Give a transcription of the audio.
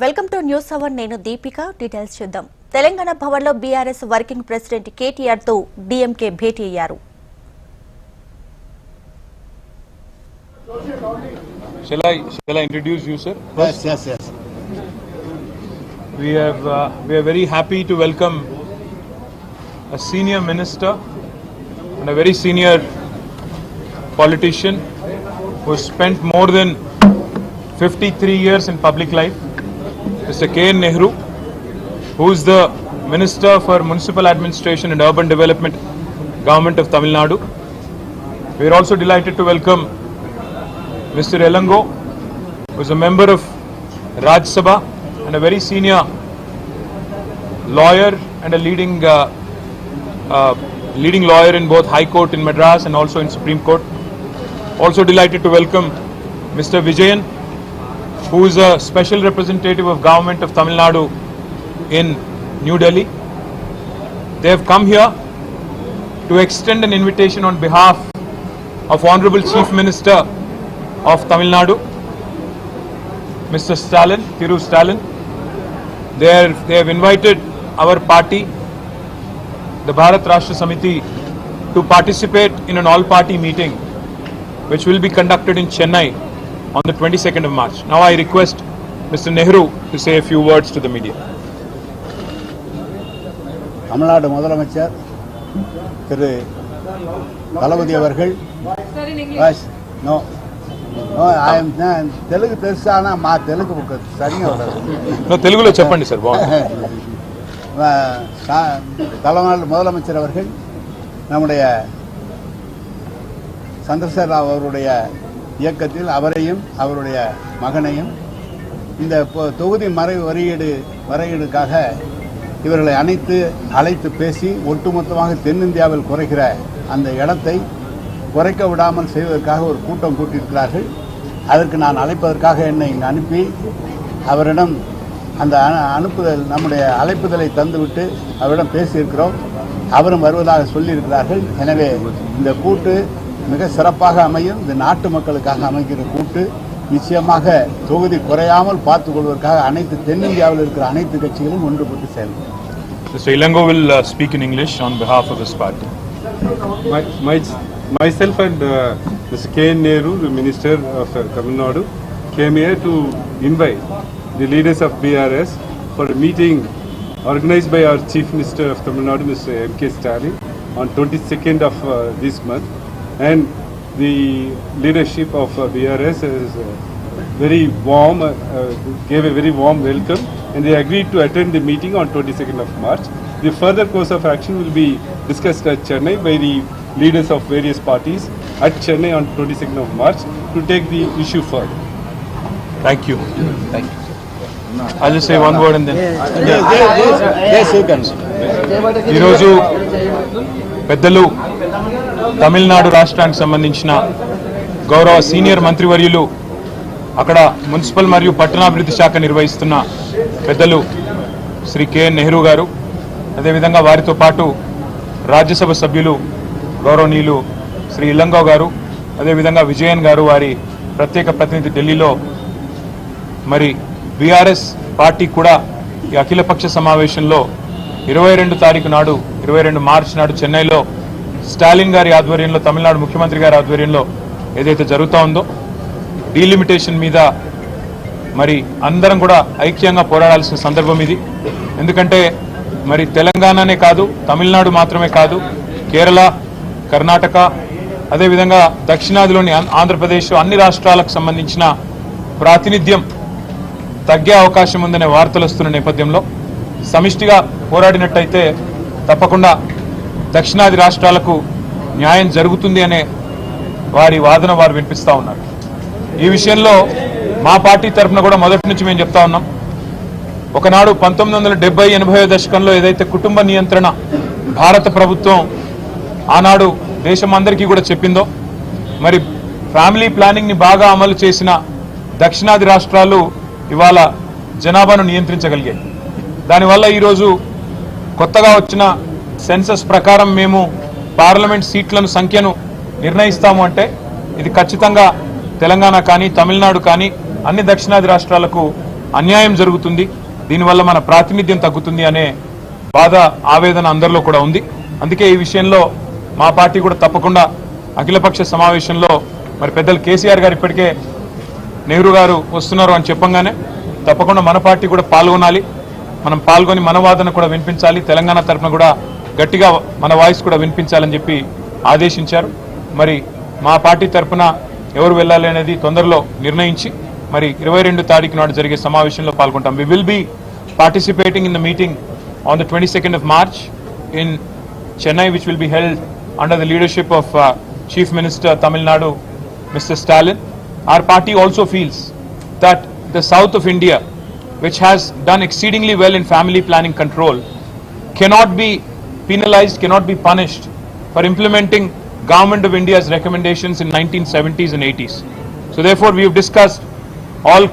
Welcome to news hour. నేను Deepika. Details చూద్దాం. తెలంగాణ భవన్లో బీఆర్ఎస్ వర్కింగ్ ప్రెసిడెంట్ కేటీఆర్ తో డీఎంకే భేటీ అయ్యారు. Shall I introduce you, sir? Yes. We are very happy to welcome a senior minister and a very senior politician who has spent more than 53 years in public life, Mr. K.N. Nehru, who is the Minister for Municipal Administration and Urban Development, Government of Tamil Nadu. We are also delighted to welcome Mr. Elango, who is a member of Rajya Sabha and a very senior lawyer and a leading lawyer in both High Court in Madras and also in Supreme Court. Also delighted to welcome Mr. Vijayan, who is a special representative of Government of Tamil Nadu in New Delhi. They have come here to extend an invitation on behalf of Honorable Chief Minister of Tamil Nadu, Mr. Stalin, Thiru Stalin. They have invited our party, the Bharat Rashtra Samiti, to participate in an all-party meeting which will be conducted in Chennai on the 22nd of March. Now I request Mr. Nehru to say a few words to the media. Tamil Nadu முதலமைச்சர் திரு தளபதி அவர்கள் తెలుగు తెలుసానా మా తెలుగు సరిగా ఉండదు. తెలుగులో చెప్పండి sir. Tamil Nadu முதலமைச்சர் அவர்கள் நம்முடைய சந்திரசேகர ராவ் அவருடைய இயக்கத்தில் அவரையும் அவருடைய மகனையும் இந்த தொகுதி வரையீடுக்காக இவர்களை அழைத்து பேசி ஒட்டுமொத்தமாக தென்னிந்தியாவில் குறைக்கிற அந்த இடத்தை குறைக்க விடாமல் செய்வதற்காக ஒரு கூட்டம் கூட்டியிருக்கிறார்கள். அதற்கு நான் அழைப்பதற்காக என்னை இங்கு அனுப்பி அவரிடம் அந்த நம்முடைய அழைப்புதலை தந்துவிட்டு அவரிடம் பேசியிருக்கிறோம். அவரும் வருவதாக சொல்லியிருக்கிறார்கள். எனவே இந்த கூட்டு மிக சிறப்பாக அமையும். இந்த நாட்டு மக்களுக்காக அமைக்கிற கூட்டு நிச்சயமாக தொகுதி குறையாமல் பார்த்துக் கொள்வதற்காக அனைத்து தென்னிந்தியாவில் இருக்கிற அனைத்து கட்சிகளும் ஒன்றுபட்டு செயல்படும். Mr. Elango will speak in English on behalf of his party. Myself and Mr. K.N. Nehru, the Minister of Tamil Nadu, came here to invite the leaders of BRS for a meeting organized by our Chief Minister of Tamil Nadu, Mr. M.K. Stalin, on 22nd of this month. And the leadership of BRS is very warm, gave a very warm welcome, and they agreed to attend the meeting on 22nd of March. The further course of action will be discussed at Chennai by the leaders of various parties at Chennai on 22nd of March to take the issue further. Thank you. I'll just say one word and then. ఈరోజు పెద్దలు తమిళనాడు రాష్ట్రానికి సంబంధించిన గౌరవ senior మంత్రివర్యులు, అక్కడ municipal మరియు పట్టణాభివృద్ధి శాఖ నిర్వహిస్తున్న పెద్దలు శ్రీ కెఎన్ నెహ్రూ గారు, అదేవిధంగా వారితో పాటు రాజ్యసభ సభ్యులు గౌరవనీయులు శ్రీ ఇలంగో గారు, అదేవిధంగా విజయన్ గారు, వారి ప్రత్యేక ప్రతినిధి ఢిల్లీలో, మరి బీఆర్ఎస్ పార్టీ కూడా ఈ అఖిలపక్ష సమావేశంలో 22 తారీఖు నాడు 22 మార్చి నాడు చెన్నైలో స్టాలిన్ గారి ఆధ్వర్యంలో, తమిళనాడు ముఖ్యమంత్రి గారి ఆధ్వర్యంలో ఏదైతే జరుగుతూ ఉందో డీలిమిటేషన్ మీద మరి అందరం కూడా ఐక్యంగా పోరాడాల్సిన సందర్భం ఇది. ఎందుకంటే మరి తెలంగాణనే కాదు, తమిళనాడు మాత్రమే కాదు, కేరళ, కర్ణాటక, అదేవిధంగా దక్షిణాదిలోని ఆంధ్రప్రదేశ్, అన్ని రాష్ట్రాలకు సంబంధించిన ప్రాతినిధ్యం తగ్గే అవకాశం ఉందనే వార్తలు వస్తున్న నేపథ్యంలో సమిష్టిగా పోరాడినట్టయితే తప్పకుండా దక్షిణాది రాష్ట్రాలకు న్యాయం జరుగుతుంది అనే వారి వాదన వారు వినిపిస్తూ ఉన్నారు. ఈ విషయంలో మా పార్టీ తరఫున కూడా మొదటి నుంచి మేము చెప్తా ఉన్నాం. ఒకనాడు 1970-80 దశకంలో ఏదైతే కుటుంబ నియంత్రణ భారత ప్రభుత్వం ఆనాడు దేశం అందరికీ కూడా చెప్పిందో, మరి ఫ్యామిలీ ప్లానింగ్ని బాగా అమలు చేసిన దక్షిణాది రాష్ట్రాలు ఇవాళ జనాభాను నియంత్రించగలిగాయి. దానివల్ల ఈరోజు కొత్తగా వచ్చిన సెన్సస్ ప్రకారం మేము పార్లమెంట్ సీట్లను సంఖ్యను నిర్ణయిస్తాము అంటే ఇది ఖచ్చితంగా తెలంగాణ కానీ తమిళనాడు కానీ అన్ని దక్షిణాది రాష్ట్రాలకు అన్యాయం జరుగుతుంది, దీనివల్ల మన ప్రాతినిధ్యం తగ్గుతుంది అనే బాధ ఆవేదన అందరిలో కూడా ఉంది. అందుకే ఈ విషయంలో మా పార్టీ కూడా తప్పకుండా అఖిలపక్ష సమావేశంలో మరి పెద్దలు కేసీఆర్ గారు ఇప్పటికే నెహ్రూ గారు వస్తున్నారు అని చెప్పంగానే తప్పకుండా మన పార్టీ కూడా పాల్గొనాలి, మనం పాల్గొని మన వాదన కూడా వినిపించాలి, తెలంగాణ తరఫున కూడా గట్టిగా మన వాయిస్ కూడా వినిపించాలని చెప్పి ఆదేశించారు. మరి మా పార్టీ తరఫున ఎవరు వెళ్ళాలి అనేది తొందరలో నిర్ణయించి మరి 22 తారీఖు నాడు జరిగే సమావేశంలో పాల్గొంటాం. We will be participating in the meeting on the 22nd of March in Chennai, which will be held under the leadership of Chief Minister Tamil Nadu, Mr. Stalin. Our party also feels that the south of India, which has done exceedingly well in family planning control, cannot be penalized, cannot be punished for implementing Government of India's recommendations in 1970s and 80s. So therefore we have discussed all